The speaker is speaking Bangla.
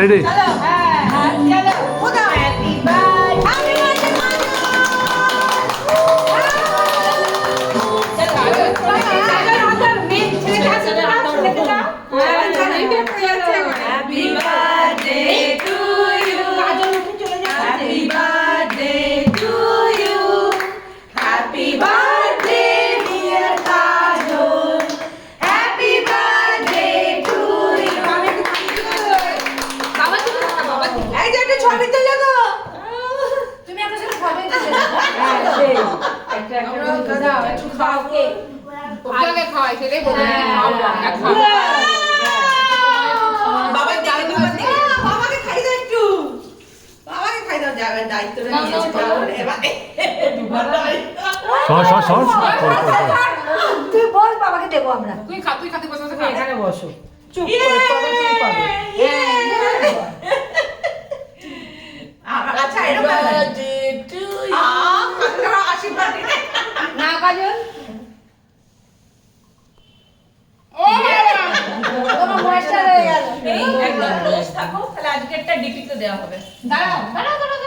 রেডি? চলো হ্যাঁ চলো কোথাও happy birthday Happy birthday to you. Happy birthday to you. Happy birthday dear Kajol. Happy birthday to you. বাবা তুমি এই যে একটা ছবি তুলে গো। তুমি একটা সাথে ছবি তুলে হ্যাঁ সেই একটা দাও একটু খাও কেক আগে খাওয়াই সেটাই বলে খাও বাবাকে খাই দাও একটু বাবাকে খাই দাও যাবে দায়িত্বটা নিয়েছে এবারে সর তুই বল বাবাকে দেবো আমরা। তুই খা তুই খাতে বসে বসে খা এখানে বসো চুপ করে তবে তুমি পাবে। আচ্ছা এরকম বার্থডে টু ইউ আশীর্বাদ দিতে না কাজল তোমার ময়েশ্চার হয়ে গেল। এই একদম রোজ থাকো তাহলে আজকে একটা ডিপিতে দেওয়া হবে দাঁড়াও দাঁড়াও দাঁড়াও